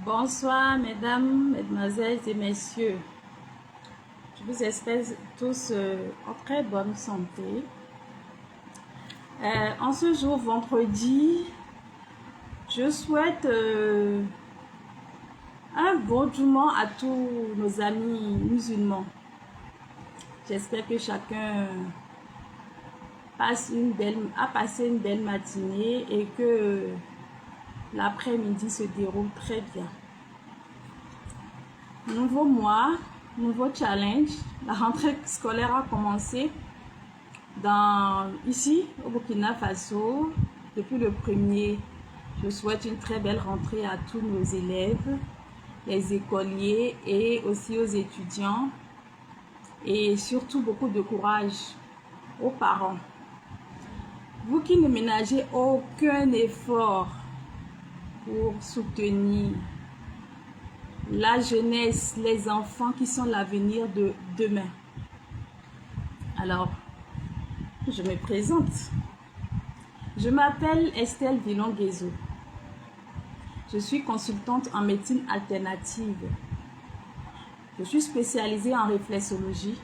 Bonsoir, mesdames, mesdemoiselles et messieurs. Je vous espère tous en très bonne santé. En ce jour vendredi, je souhaite un bon dimanche à tous nos amis musulmans. J'espère que chacun a passé une belle matinée et que l'après-midi se déroule très bien. Nouveau mois, nouveau challenge. La rentrée scolaire a commencé ici au Burkina Faso. Depuis le 1er, je souhaite une très belle rentrée à tous nos élèves, les écoliers et aussi aux étudiants. Et surtout beaucoup de courage aux parents. Vous qui ne ménagez aucun effort pour soutenir la jeunesse, les enfants qui sont l'avenir de demain. Alors, je me présente. Je m'appelle Estelle Villon-Guézo. Je suis consultante en médecine alternative. Je suis spécialisée en réflexologie,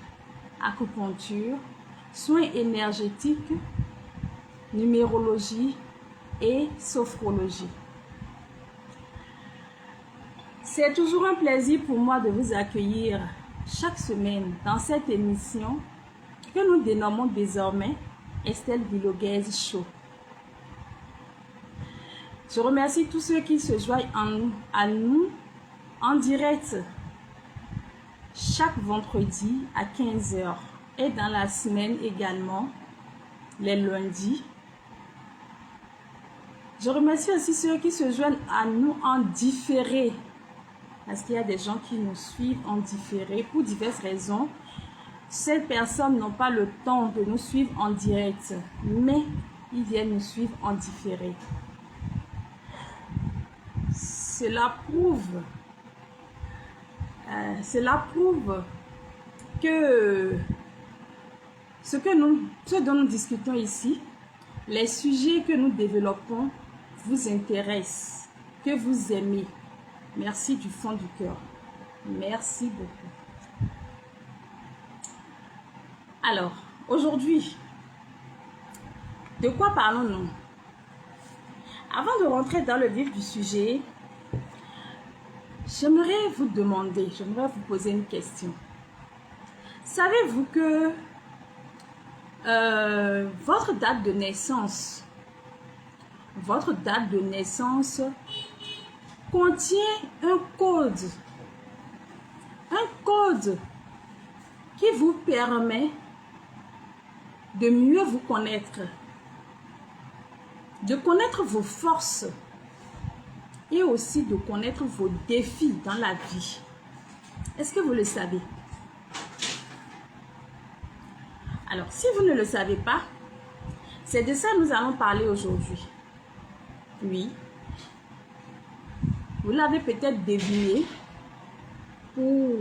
acupuncture, soins énergétiques, numérologie et sophrologie. C'est toujours un plaisir pour moi de vous accueillir chaque semaine dans cette émission que nous dénommons désormais Estelle Villon-Guézo Show. Je remercie tous ceux qui se joignent à nous en direct chaque vendredi à 15 h et dans la semaine également les lundis. Je remercie aussi ceux qui se joignent à nous en différé. Parce qu'il y a des gens qui nous suivent en différé pour diverses raisons. Ces personnes n'ont pas le temps de nous suivre en direct, mais ils viennent nous suivre en différé. Cela prouve que ce dont nous discutons ici, les sujets que nous développons vous intéressent, que vous aimez. Merci du fond du cœur. Merci beaucoup. Alors, aujourd'hui, de quoi parlons-nous? Avant de rentrer dans le vif du sujet, j'aimerais vous poser une question. Savez-vous que votre date de naissance contient un code qui vous permet de mieux vous connaître, de connaître vos forces et aussi de connaître vos défis dans la vie. Est-ce que vous le savez? Alors, si vous ne le savez pas, c'est de ça que nous allons parler aujourd'hui. Oui. Vous l'avez peut-être deviné, pour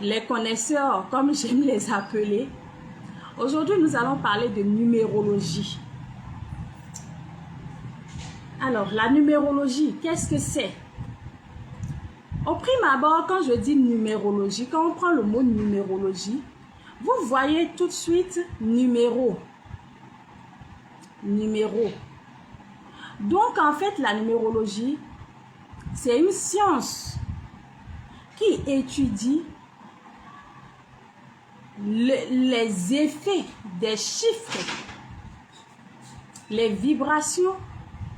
les connaisseurs, comme j'aime les appeler. Aujourd'hui, nous allons parler de numérologie. Alors, la numérologie, qu'est-ce que c'est? Au prime abord, quand je dis numérologie, quand on prend le mot numérologie, vous voyez tout de suite numéro. Donc, en fait, la numérologie, c'est une science qui étudie les effets des chiffres, les vibrations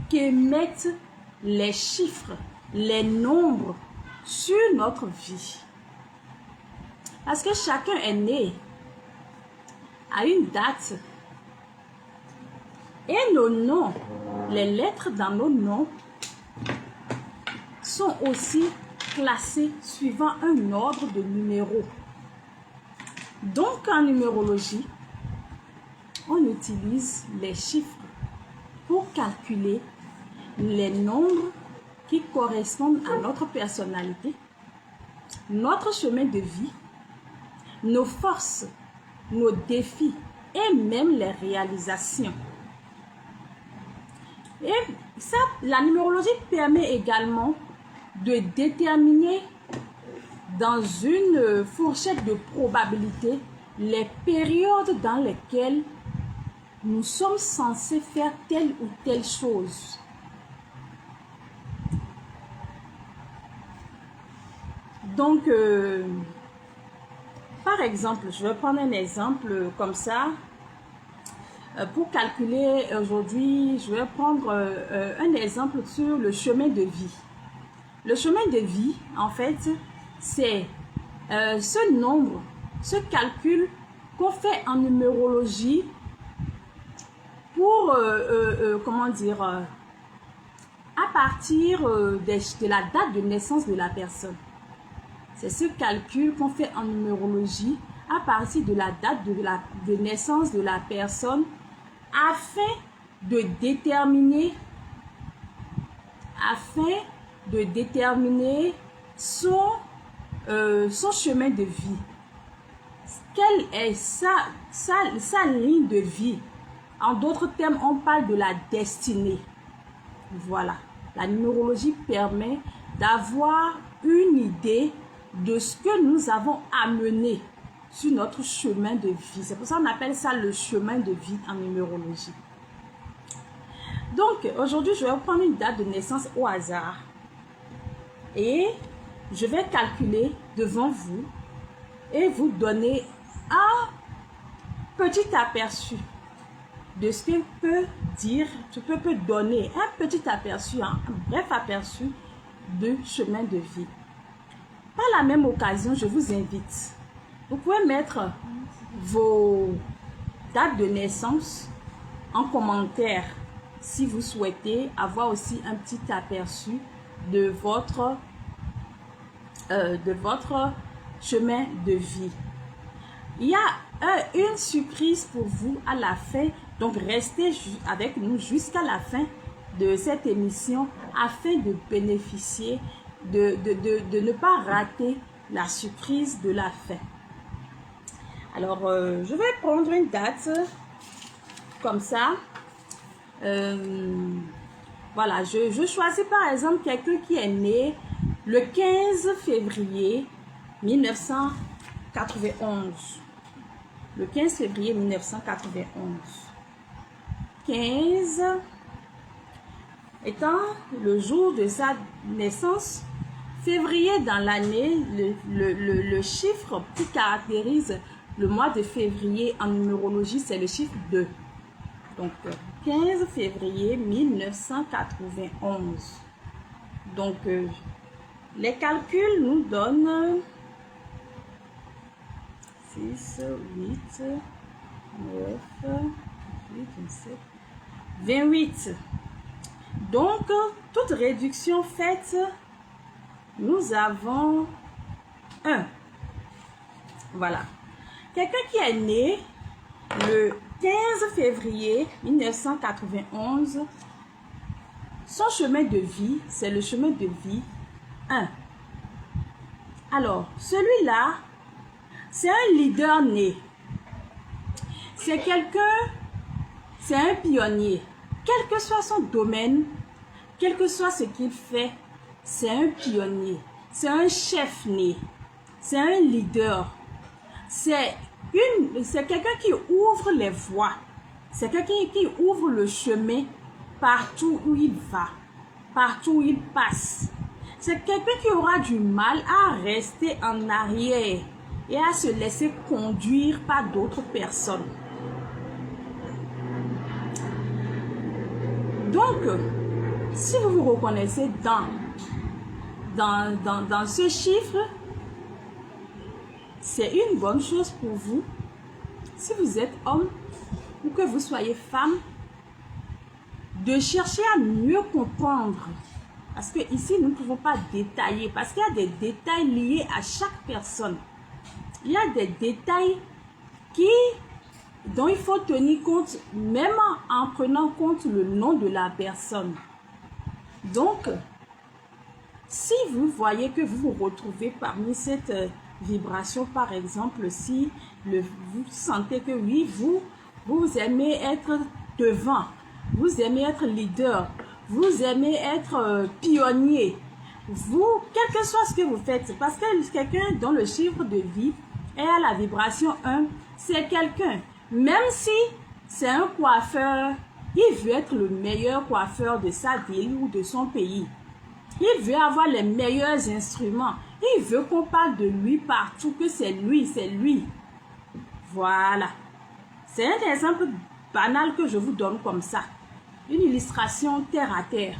qu'émettent les chiffres, les nombres sur notre vie. Parce que chacun est né à une date. Et nos noms, les lettres dans nos noms sont aussi classées suivant un ordre de numéros. Donc en numérologie, on utilise les chiffres pour calculer les nombres qui correspondent à notre personnalité, notre chemin de vie, nos forces, nos défis et même les réalisations. Et Ça, la numérologie permet également de déterminer dans une fourchette de probabilité les périodes dans lesquelles nous sommes censés faire telle ou telle chose. Donc, par exemple, je vais prendre un exemple comme ça. Pour calculer aujourd'hui, je vais prendre un exemple sur le chemin de vie. Le chemin de vie, en fait, c'est ce nombre, ce calcul qu'on fait en numérologie pour, comment dire, à partir de la date de naissance de la personne. C'est ce calcul qu'on fait en numérologie à partir de la date de naissance de la personne afin de déterminer son chemin de vie. Quelle est sa ligne de vie? En d'autres termes, on parle de la destinée. Voilà. La numérologie permet d'avoir une idée de ce que nous avons amené sur notre chemin de vie. C'est pour ça qu'on appelle ça le chemin de vie en numérologie. Donc, aujourd'hui, je vais prendre une date de naissance au hasard. Et je vais calculer devant vous et vous donner un petit aperçu de ce que peut dire, peut donner un petit aperçu, un bref aperçu de chemin de vie. Par la même occasion, je vous invite. Vous pouvez mettre vos dates de naissance en commentaire si vous souhaitez avoir aussi un petit aperçu de votre chemin de vie. Il y a une surprise pour vous à la fin, donc restez avec nous jusqu'à la fin de cette émission afin de bénéficier, de ne pas rater la surprise de la fin. Alors, je vais prendre une date comme ça. Voilà, je choisis par exemple quelqu'un qui est né le 15 février 1991. Le 15 février 1991. 15 étant le jour de sa naissance. Février dans l'année, le chiffre qui caractérise le mois de février en numérologie, c'est le chiffre 2. Donc, 15 février 1991. Donc, les calculs nous donnent 6, 8, 9, 8, 27, 28. Donc, toute réduction faite, nous avons 1. Voilà. Quelqu'un qui est né le 15 février 1991, son chemin de vie, c'est le chemin de vie 1. Alors, celui-là, c'est un leader né. C'est quelqu'un, c'est un pionnier. Quel que soit son domaine, quel que soit ce qu'il fait, c'est un pionnier. C'est un chef né. C'est un leader. C'est quelqu'un qui ouvre les voies. C'est quelqu'un qui ouvre le chemin partout où il va, partout où il passe. C'est quelqu'un qui aura du mal à rester en arrière et à se laisser conduire par d'autres personnes. Donc, si vous vous reconnaissez dans ce chiffre, c'est une bonne chose pour vous. Si vous êtes homme ou que vous soyez femme, de chercher à mieux comprendre. Parce que ici, nous ne pouvons pas détailler. Parce qu'il y a des détails liés à chaque personne. Il y a des détails dont il faut tenir compte, même en prenant compte le nom de la personne. Donc, si vous voyez que vous vous retrouvez parmi cette vibration, par exemple, si vous sentez que oui, vous aimez être devant, vous aimez être leader, vous aimez être pionnier. Vous, quel que soit ce que vous faites, parce que quelqu'un dont le chiffre de vie est à la vibration 1, c'est quelqu'un, même si c'est un coiffeur, il veut être le meilleur coiffeur de sa ville ou de son pays. Il veut avoir les meilleurs instruments. Il veut qu'on parle de lui partout, que c'est lui, c'est lui. Voilà. C'est un exemple banal que je vous donne comme ça. Une illustration terre à terre.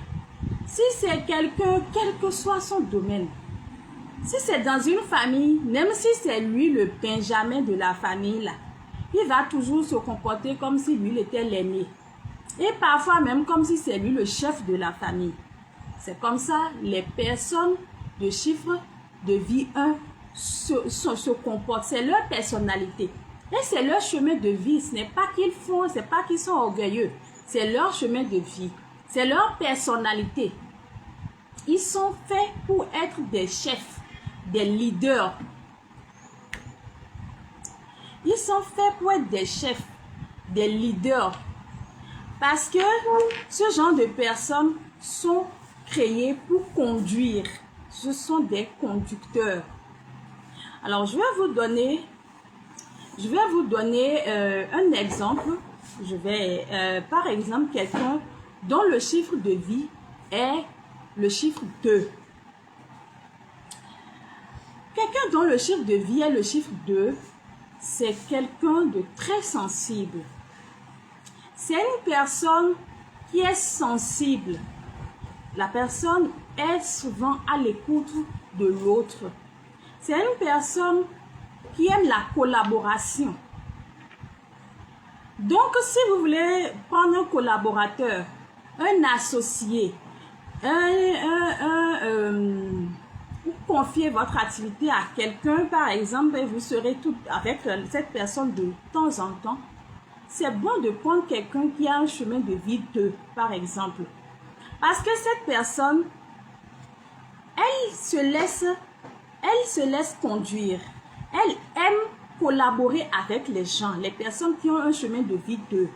Si c'est quelqu'un, quel que soit son domaine, si c'est dans une famille, même si c'est lui le Benjamin de la famille, là, il va toujours se comporter comme si lui il était l'aîné. Et parfois même comme si c'est lui le chef de la famille. C'est comme ça, les personnes de chiffre de vie 1 se comportent. C'est leur personnalité. Et c'est leur chemin de vie. Ce n'est pas qu'ils font, c'est pas qu'ils sont orgueilleux. C'est leur chemin de vie. C'est leur personnalité. Ils sont faits pour être des chefs, des leaders. Ils sont faits pour être des chefs, des leaders. Parce que ce genre de personnes sont créées pour conduire. Ce sont des conducteurs. Alors, je vais vous donner un exemple. Par exemple, quelqu'un dont le chiffre de vie est le chiffre 2. Quelqu'un dont le chiffre de vie est le chiffre 2, c'est quelqu'un de très sensible. C'est une personne qui est sensible. La personne est souvent à l'écoute de l'autre. C'est une personne qui aime la collaboration. Donc, si vous voulez prendre un collaborateur, un associé, vous confiez votre activité à quelqu'un, par exemple, et vous serez tout avec cette personne de temps en temps, c'est bon de prendre quelqu'un qui a un chemin de vie 2, par exemple. Parce que cette personne, elle se laisse conduire. Elle aime collaborer avec les gens, les personnes qui ont un chemin de vie 2.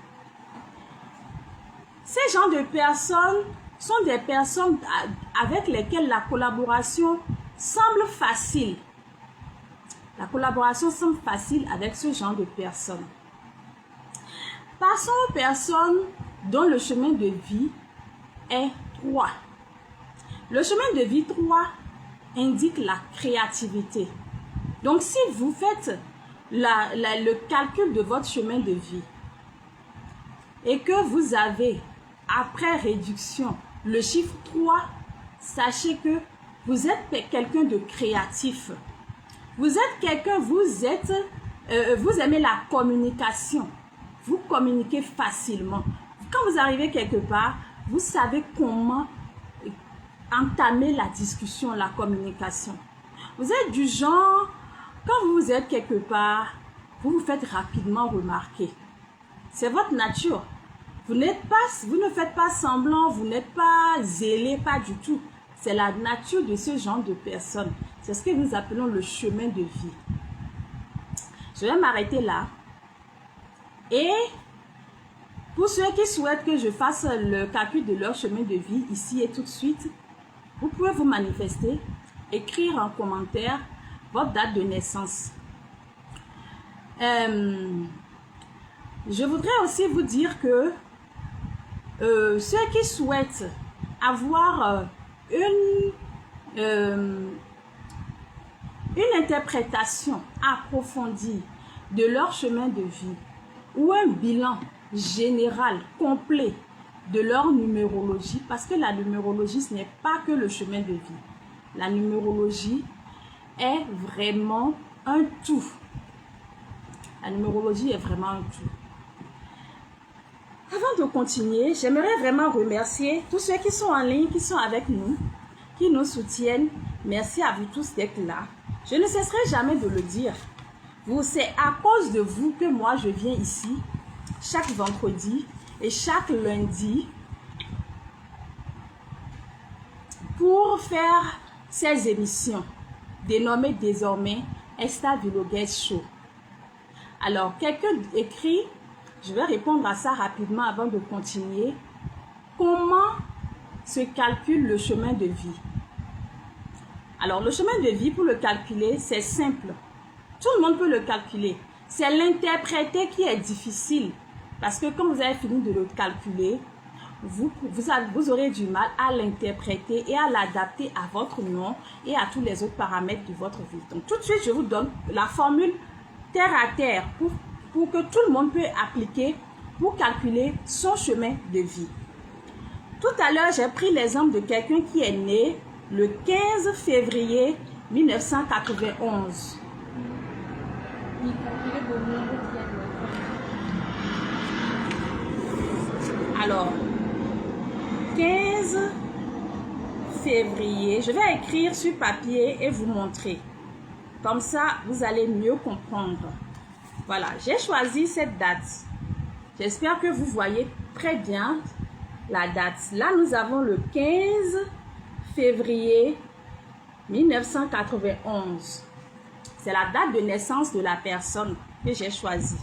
Ces genres de personnes sont des personnes avec lesquelles la collaboration semble facile. La collaboration semble facile avec ce genre de personnes. Passons aux personnes dont le chemin de vie est 3. Le chemin de vie 3 indique la créativité. Donc, si vous faites le calcul de votre chemin de vie et que vous avez, après réduction, le chiffre 3, sachez que vous êtes quelqu'un de créatif. Vous êtes quelqu'un, vous aimez la communication. Vous communiquez facilement. Quand vous arrivez quelque part, vous savez comment entamer la discussion, la communication. Vous êtes du genre, quand vous êtes quelque part, vous vous faites rapidement remarquer. C'est votre nature. Vous ne faites pas semblant, vous n'êtes pas zélé, pas du tout. C'est la nature de ce genre de personnes. C'est ce que nous appelons le chemin de vie. Je vais m'arrêter là. Et pour ceux qui souhaitent que je fasse le calcul de leur chemin de vie ici et tout de suite, vous pouvez vous manifester, écrire en commentaire votre date de naissance. Je voudrais aussi vous dire que ceux qui souhaitent avoir une interprétation approfondie de leur chemin de vie ou un bilan général, complet de leur numérologie, parce que la numérologie, ce n'est pas que le chemin de vie. La numérologie est vraiment un tout. La numérologie est vraiment un tout. Avant de continuer, j'aimerais vraiment remercier tous ceux qui sont en ligne, qui sont avec nous, qui nous soutiennent. Merci à vous tous d'être là. Je ne cesserai jamais de le dire. C'est à cause de vous que moi je viens ici chaque vendredi et chaque lundi pour faire ces émissions dénommées désormais Esther Villoghet Show. Alors, quelqu'un écrit, je vais répondre à ça rapidement avant de continuer. Comment se calcule le chemin de vie? Alors, le chemin de vie, pour le calculer, c'est simple. Tout le monde peut le calculer. C'est l'interpréter qui est difficile. Parce que quand vous avez fini de le calculer, vous aurez du mal à l'interpréter et à l'adapter à votre nom et à tous les autres paramètres de votre vie. Donc, tout de suite, je vous donne la formule terre à terre pour que tout le monde puisse appliquer pour calculer son chemin de vie. Tout à l'heure, j'ai pris l'exemple de quelqu'un qui est né le 15 février 1991. Alors, 15 février, je vais écrire sur papier et vous montrer. Comme ça, vous allez mieux comprendre. Voilà, j'ai choisi cette date. J'espère que vous voyez très bien la date. Là, nous avons le 15 février 1991. C'est la date de naissance de la personne que j'ai choisie.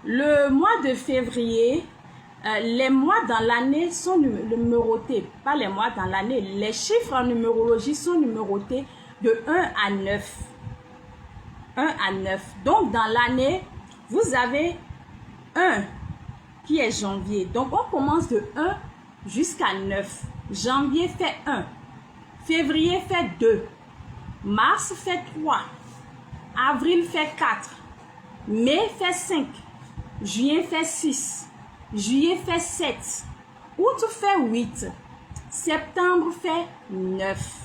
Le mois de février, les mois dans l'année sont numérotés. Pas les mois dans l'année. Les chiffres en numérologie sont numérotés de 1 à 9. 1 à 9. Donc, dans l'année, vous avez 1 qui est janvier. Donc, on commence de 1 jusqu'à 9. Janvier fait 1. Février fait 2. Mars fait 3. Avril fait 4. Mai fait 5. Juin fait 6. Juillet fait 7. Août fait 8. Septembre fait 9.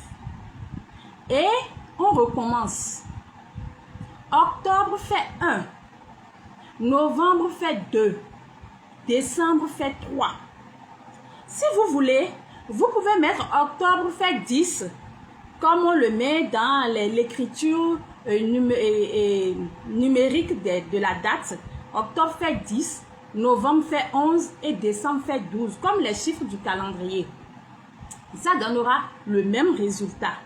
Et on recommence. Octobre fait 1. Novembre fait 2. Décembre fait 3. Si vous voulez, vous pouvez mettre octobre fait 10, comme on le met dans l'écriture numérique de la date. Octobre fait 10, novembre fait 11 et décembre fait 12, comme les chiffres du calendrier. Ça donnera le même résultat.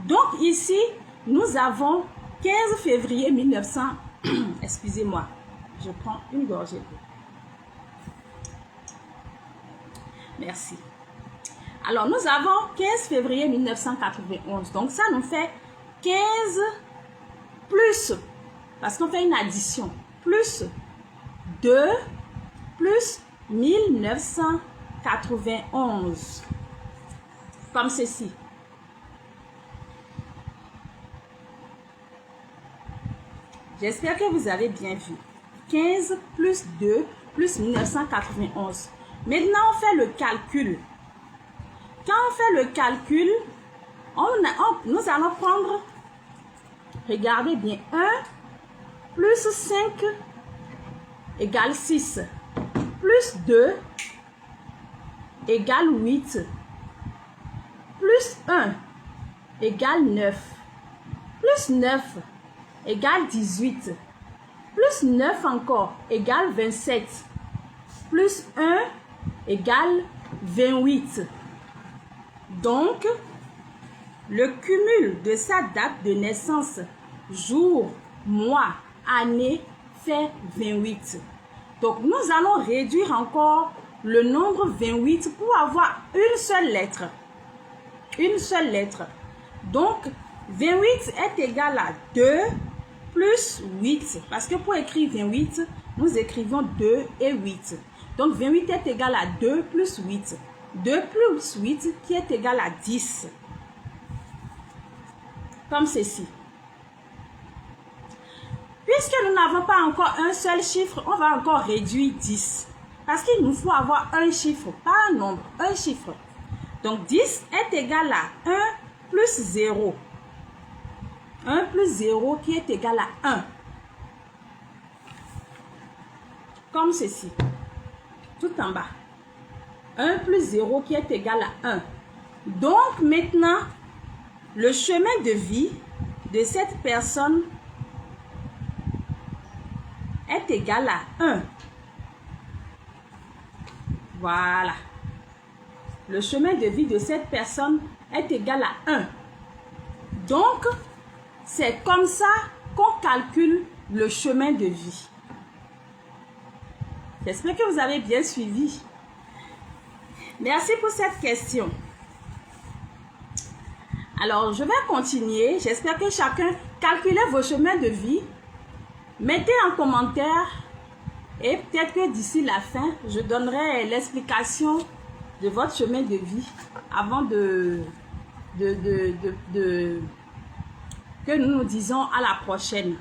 Donc ici, nous avons 15 février 1900. Excusez-moi, je prends une gorgée d'eau. Merci. Alors, nous avons 15 février 1991. Donc, ça nous fait 15 plus, parce qu'on fait une addition, plus 2 plus 1991. Comme ceci. J'espère que vous avez bien vu. 15 plus 2 plus 1991. Maintenant, on fait le calcul. Quand on fait le calcul, nous allons prendre, regardez bien, 1 plus 5 égale 6, plus 2 égale 8, plus 1 égale 9, plus 9 égale 18, plus 9 encore égale 27, plus 1 égale 28. Donc, le cumul de sa date de naissance, jour, mois, année, fait 28. Donc, nous allons réduire encore le nombre 28 pour avoir une seule lettre. Une seule lettre. Donc, 28 est égal à 2 plus 8. Parce que pour écrire 28, nous écrivons 2 et 8. Donc, 28 est égal à 2 plus 8. 2 plus 8 qui est égal à 10. Comme ceci. Puisque nous n'avons pas encore un seul chiffre, on va encore réduire 10. Parce qu'il nous faut avoir un chiffre, pas un nombre, un chiffre. Donc 10 est égal à 1 plus 0. 1 plus 0 qui est égal à 1. Comme ceci. Tout en bas. 1 plus 0 qui est égal à 1. Donc maintenant, le chemin de vie de cette personne est égal à 1. Voilà. Le chemin de vie de cette personne est égal à 1. Donc, c'est comme ça qu'on calcule le chemin de vie. J'espère que vous avez bien suivi. Merci pour cette question. Alors, je vais continuer. J'espère que chacun calculez vos chemins de vie. Mettez en commentaire et peut-être que d'ici la fin, je donnerai l'explication de votre chemin de vie avant que nous nous disons à la prochaine.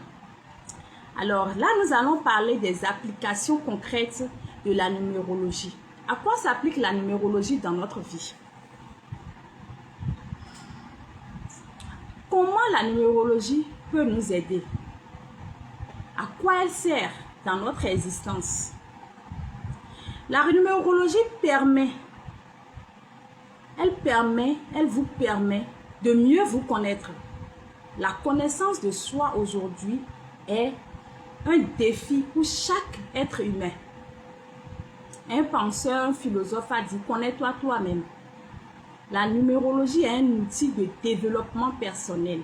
Alors là, nous allons parler des applications concrètes de la numérologie. À quoi s'applique la numérologie dans notre vie? Comment la numérologie peut nous aider? À quoi elle sert dans notre existence? La numérologie elle vous permet de mieux vous connaître. La connaissance de soi aujourd'hui est un défi pour chaque être humain. Un penseur, un philosophe a dit: connais-toi toi-même. La numérologie est un outil de développement personnel.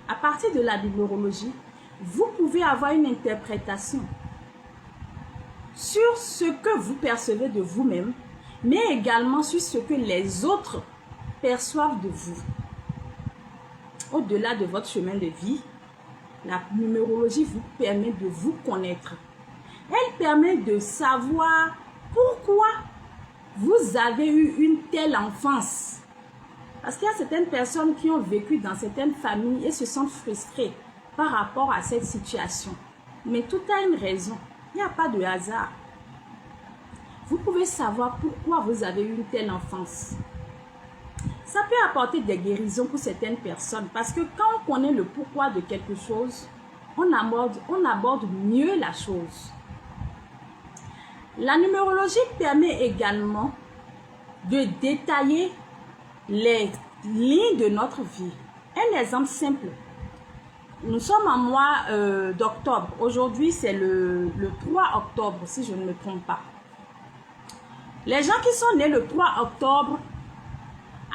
À partir de la numérologie, vous pouvez avoir une interprétation sur ce que vous percevez de vous-même, mais également sur ce que les autres perçoivent de vous. Au-delà de votre chemin de vie, la numérologie vous permet de vous connaître. Elle permet de savoir pourquoi vous avez eu une telle enfance. Parce qu'il y a certaines personnes qui ont vécu dans certaines familles et se sentent frustrées par rapport à cette situation. Mais tout a une raison. Il n'y a pas de hasard. Vous pouvez savoir pourquoi vous avez eu une telle enfance. Ça peut apporter des guérisons pour certaines personnes parce que quand on connaît le pourquoi de quelque chose, on aborde mieux la chose. La numérologie permet également de détailler les lignes de notre vie. Un exemple simple. Nous sommes en mois d'octobre. Aujourd'hui, c'est le 3 octobre, si je ne me trompe pas. Les gens qui sont nés le 3 octobre,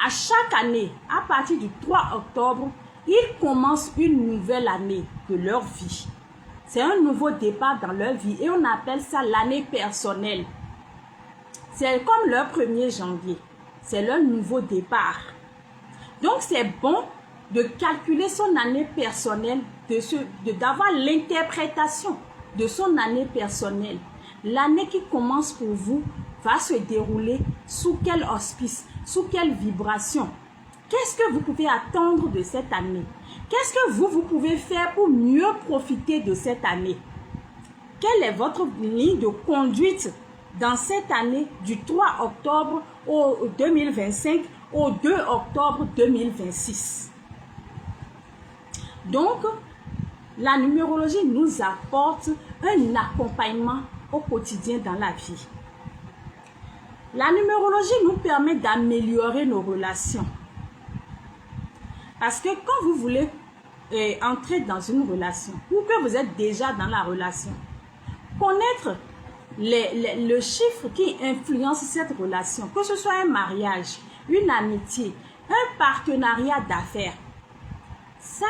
à chaque année, à partir du 3 octobre, ils commencent une nouvelle année de leur vie. C'est un nouveau départ dans leur vie et on appelle ça l'année personnelle. C'est comme leur 1er janvier. C'est leur nouveau départ. Donc, c'est bon de calculer son année personnelle, d'avoir l'interprétation de son année personnelle. L'année qui commence pour vous va se dérouler sous quel auspice, sous quelle vibration. Qu'est-ce que vous pouvez attendre de cette année? Qu'est-ce que vous pouvez faire pour mieux profiter de cette année? Quelle est votre ligne de conduite dans cette année du 3 octobre au 2025 au 2 octobre 2026? Donc, la numérologie nous apporte un accompagnement au quotidien dans la vie. La numérologie nous permet d'améliorer nos relations. Parce que quand vous voulez entrer dans une relation, ou que vous êtes déjà dans la relation, connaître le chiffre qui influence cette relation, que ce soit un mariage, une amitié, un partenariat d'affaires, ça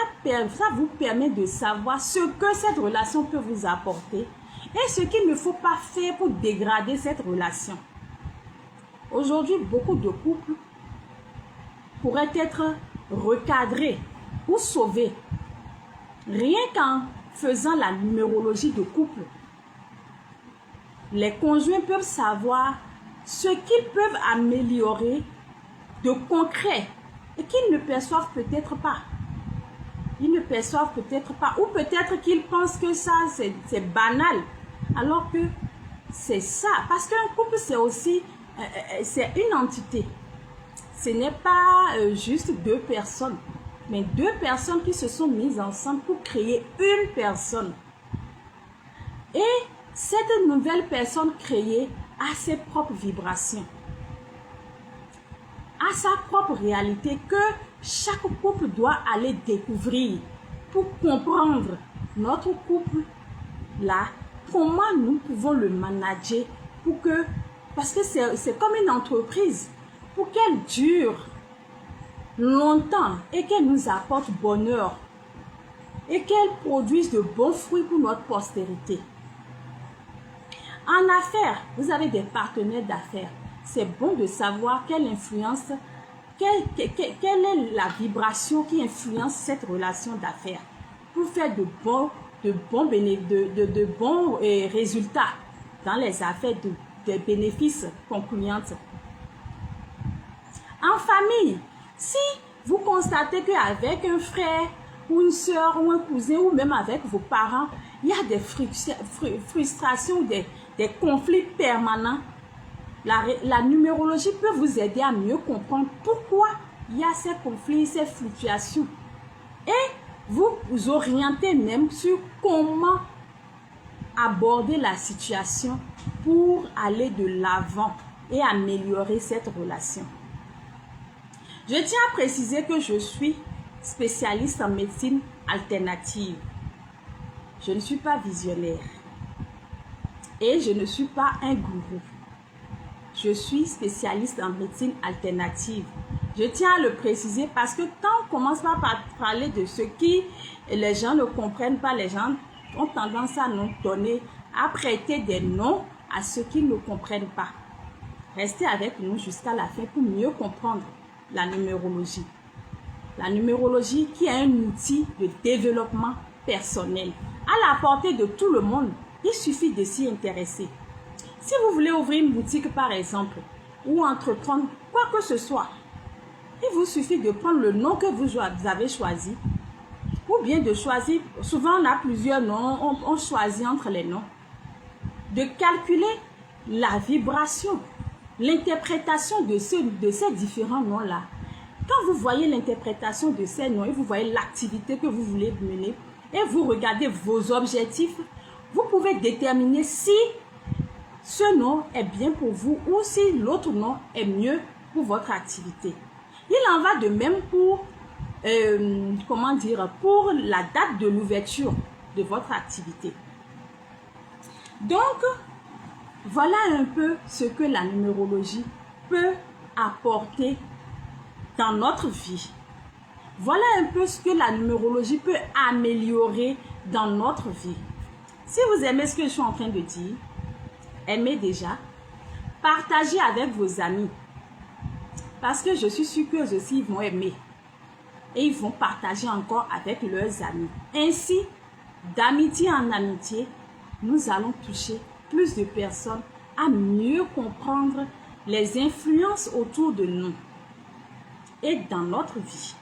vous permet de savoir ce que cette relation peut vous apporter et ce qu'il ne faut pas faire pour dégrader cette relation. Aujourd'hui, beaucoup de couples pourraient être recadrés ou sauvés rien qu'en faisant la numérologie de couple. Les conjoints peuvent savoir ce qu'ils peuvent améliorer de concret et qu'ils ne perçoivent peut-être pas. Ils ne perçoivent peut-être pas, ou peut-être qu'ils pensent que ça c'est banal, alors que c'est ça. Parce qu'un couple c'est aussi c'est une entité. Ce n'est pas juste deux personnes, mais deux personnes qui se sont mises ensemble pour créer une personne. Et cette nouvelle personne créée a ses propres vibrations, a sa propre réalité que chaque couple doit aller découvrir pour comprendre notre couple là, comment nous pouvons le manager pour que, parce que c'est comme une entreprise, pour qu'elle dure longtemps et qu'elle nous apporte bonheur et qu'elle produise de bons fruits pour notre postérité. En affaires, vous avez des partenaires d'affaires. c'est bon de savoir quelle influence, quelle est la vibration qui influence cette relation d'affaires pour faire de bons résultats dans les affaires, des bénéfices concluants. En famille, si vous constatez qu'avec un frère ou une soeur ou un cousin ou même avec vos parents, il y a des frustrations, des conflits permanents, la numérologie peut vous aider à mieux comprendre pourquoi il y a ces conflits, ces fluctuations. Et vous orienter même sur comment aborder la situation pour aller de l'avant et améliorer cette relation. Je tiens à préciser que je suis spécialiste en médecine alternative. Je ne suis pas visionnaire et je ne suis pas un gourou. Je suis spécialiste en médecine alternative. Je tiens à le préciser parce que quand on commence par parler de ce qui les gens ne comprennent pas, les gens ont tendance à nous donner, à prêter des noms à ceux qui ne comprennent pas. Restez avec nous jusqu'à la fin pour mieux comprendre la numérologie. La numérologie qui est un outil de développement personnel à la portée de tout le monde. Il suffit de s'y intéresser. Si vous voulez ouvrir une boutique par exemple ou entreprendre quoi que ce soit, il vous suffit de prendre le nom que vous avez choisi ou bien de choisir, souvent on a plusieurs noms, on choisit entre les noms, de calculer la vibration, l'interprétation de ces différents noms-là. Quand vous voyez l'interprétation de ces noms et vous voyez l'activité que vous voulez mener et vous regardez vos objectifs, vous pouvez déterminer si ce nom est bien pour vous ou si l'autre nom est mieux pour votre activité. Il en va de même pour, pour la date de l'ouverture de votre activité. Donc, voilà un peu ce que la numérologie peut apporter dans notre vie. Voilà un peu ce que la numérologie peut améliorer dans notre vie. Si vous aimez ce que je suis en train de dire, aimez déjà, partagez avec vos amis. Parce que je suis sûre qu'eux aussi vont aimer. Et ils vont partager encore avec leurs amis. Ainsi, d'amitié en amitié, nous allons toucher plus de personnes à mieux comprendre les influences autour de nous et dans notre vie.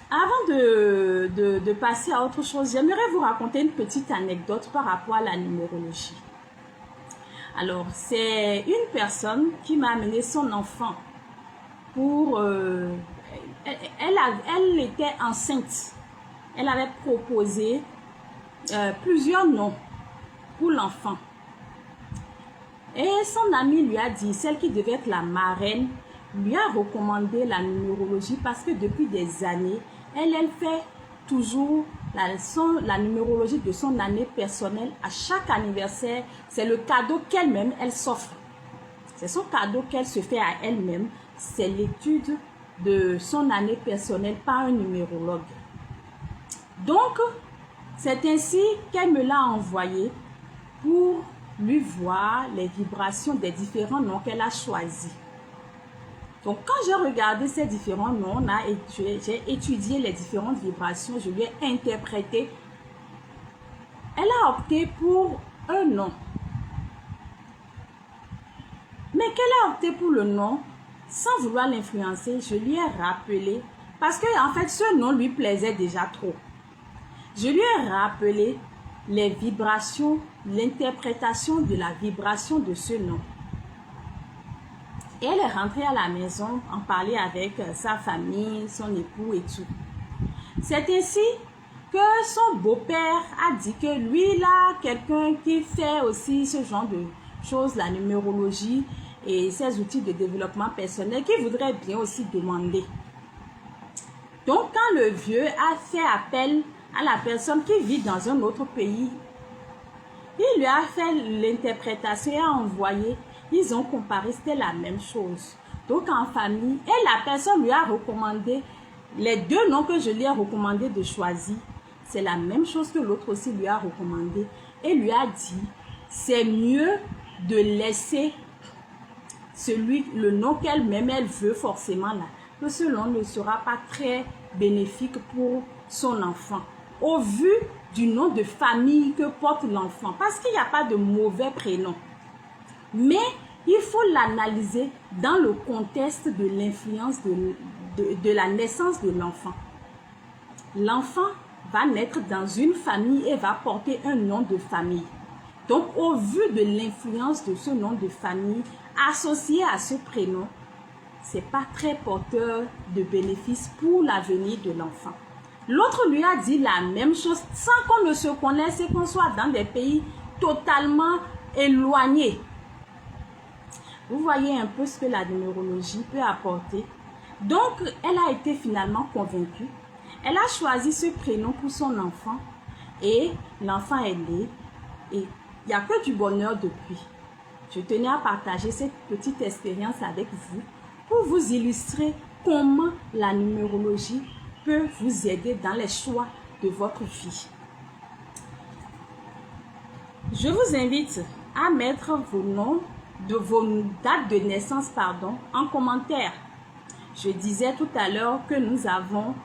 Avant de passer à autre chose, j'aimerais vous raconter une petite anecdote par rapport à la numérologie. Alors, c'est une personne qui m'a amené son enfant pour... elle était enceinte. Elle avait proposé plusieurs noms pour l'enfant. Et son amie lui a dit, celle qui devait être la marraine, lui a recommandé la numérologie parce que depuis des années, elle fait toujours la numérologie de son année personnelle. À chaque anniversaire, c'est le cadeau qu'elle-même, elle s'offre. C'est son cadeau qu'elle se fait à elle-même. C'est l'étude de son année personnelle par un numérologue. Donc, c'est ainsi qu'elle me l'a envoyé pour lui voir les vibrations des différents noms qu'elle a choisis. Donc, quand j'ai regardé ces différents noms, j'ai étudié les différentes vibrations, je lui ai interprété. Elle a opté pour un nom. Mais qu'elle a opté pour le nom, sans vouloir l'influencer, je lui ai rappelé, parce que en fait, ce nom lui plaisait déjà trop. Je lui ai rappelé les vibrations, l'interprétation de la vibration de ce nom. Et elle est rentrée à la maison, en parler avec sa famille, son époux et tout. C'est ainsi que son beau-père a dit que lui, là, quelqu'un qui fait aussi ce genre de choses, la numérologie et ses outils de développement personnel, qui voudrait bien aussi demander. Donc, quand le vieux a fait appel à la personne qui vit dans un autre pays, il lui a fait l'interprétation et a envoyé. Ils ont comparé, c'était la même chose. Donc, en famille, et la personne lui a recommandé, les deux noms que je lui ai recommandé de choisir, c'est la même chose que l'autre aussi lui a recommandé. Et lui a dit c'est mieux de laisser le nom qu'elle-même elle veut forcément là, que ce nom ne sera pas très bénéfique pour son enfant, au vu du nom de famille que porte l'enfant, parce qu'il n'y a pas de mauvais prénom. Mais il faut l'analyser dans le contexte de l'influence de la naissance de l'enfant. L'enfant va naître dans une famille et va porter un nom de famille. Donc, au vu de l'influence de ce nom de famille associé à ce prénom, ce n'est pas très porteur de bénéfices pour l'avenir de l'enfant. L'autre lui a dit la même chose sans qu'on ne se connaisse et qu'on soit dans des pays totalement éloignés. Vous voyez un peu ce que la numérologie peut apporter. Donc, elle a été finalement convaincue. Elle a choisi ce prénom pour son enfant et l'enfant est né. Et il n'y a que du bonheur depuis. Je tenais à partager cette petite expérience avec vous pour vous illustrer comment la numérologie peut vous aider dans les choix de votre vie. Je vous invite à mettre vos noms, vos dates de naissance, en commentaire. Je disais tout à l'heure que nous avons,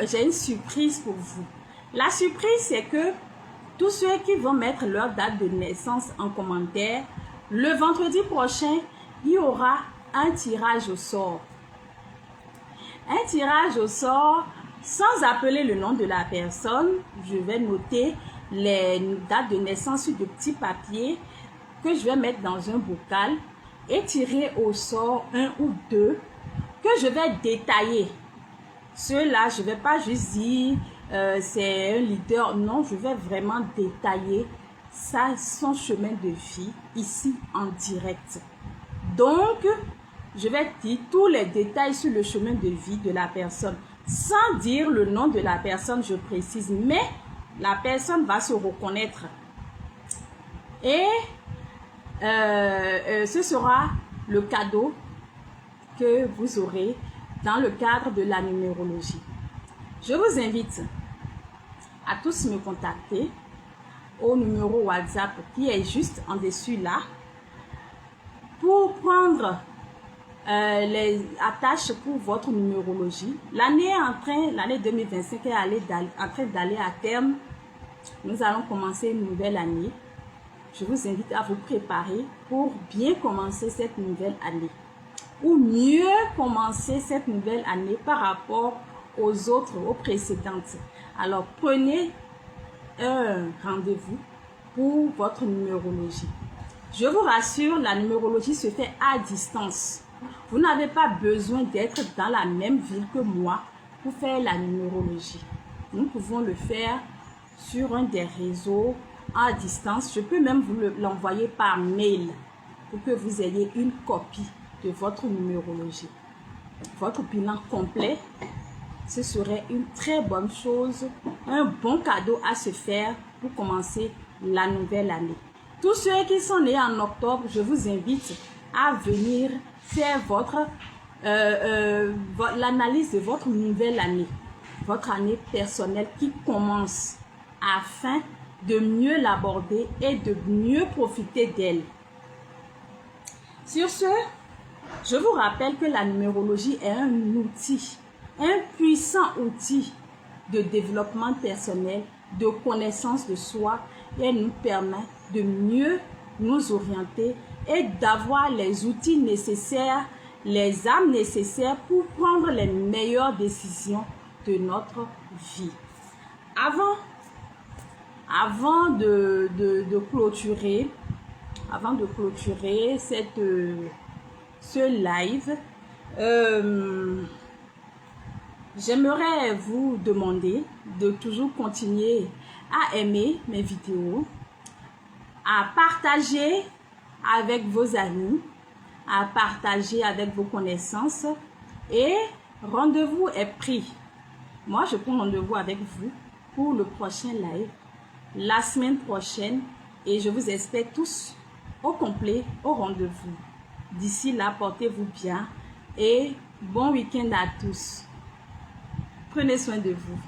j'ai une surprise pour vous. La surprise, c'est que tous ceux qui vont mettre leur date de naissance en commentaire, le vendredi prochain, il y aura un tirage au sort. Un tirage au sort, sans appeler le nom de la personne, je vais noter les dates de naissance sur de petits papiers que je vais mettre dans un bocal et tirer au sort un ou deux que je vais détailler. Ceux-là, je ne vais pas juste dire c'est un leader. Non, je vais vraiment détailler son chemin de vie ici en direct. Donc, je vais dire tous les détails sur le chemin de vie de la personne. Sans dire le nom de la personne, je précise. Mais la personne va se reconnaître. Et ce sera le cadeau que vous aurez dans le cadre de la numérologie. Je vous invite à tous me contacter au numéro WhatsApp qui est juste en dessus là pour prendre les attaches pour votre numérologie. L'année 2025 est en train d'aller à terme. Nous allons commencer une nouvelle année. Je vous invite à vous préparer pour bien commencer cette nouvelle année. Ou mieux commencer cette nouvelle année par rapport aux précédentes. Alors, prenez un rendez-vous pour votre numérologie. Je vous rassure, la numérologie se fait à distance. Vous n'avez pas besoin d'être dans la même ville que moi pour faire la numérologie. Nous pouvons le faire sur un des réseaux à distance. Je peux même vous l'envoyer par mail pour que vous ayez une copie de votre numérologie. Votre bilan complet, ce serait une très bonne chose, un bon cadeau à se faire pour commencer la nouvelle année. Tous ceux qui sont nés en octobre, je vous invite à venir faire l'analyse de votre nouvelle année, votre année personnelle qui commence, afin de mieux l'aborder et de mieux profiter d'elle. Sur ce, je vous rappelle que la numérologie est un outil, un puissant outil de développement personnel, de connaissance de soi, et elle nous permet de mieux nous orienter et d'avoir les outils nécessaires, les armes nécessaires pour prendre les meilleures décisions de notre vie. Avant de clôturer ce live, j'aimerais vous demander de toujours continuer à aimer mes vidéos, à partager avec vos amis, à partager avec vos connaissances, et rendez-vous est pris. Moi, je prends rendez-vous avec vous pour le prochain live, la semaine prochaine, et je vous espère tous au complet au rendez-vous. D'ici là, portez-vous bien et bon week-end à tous. Prenez soin de vous.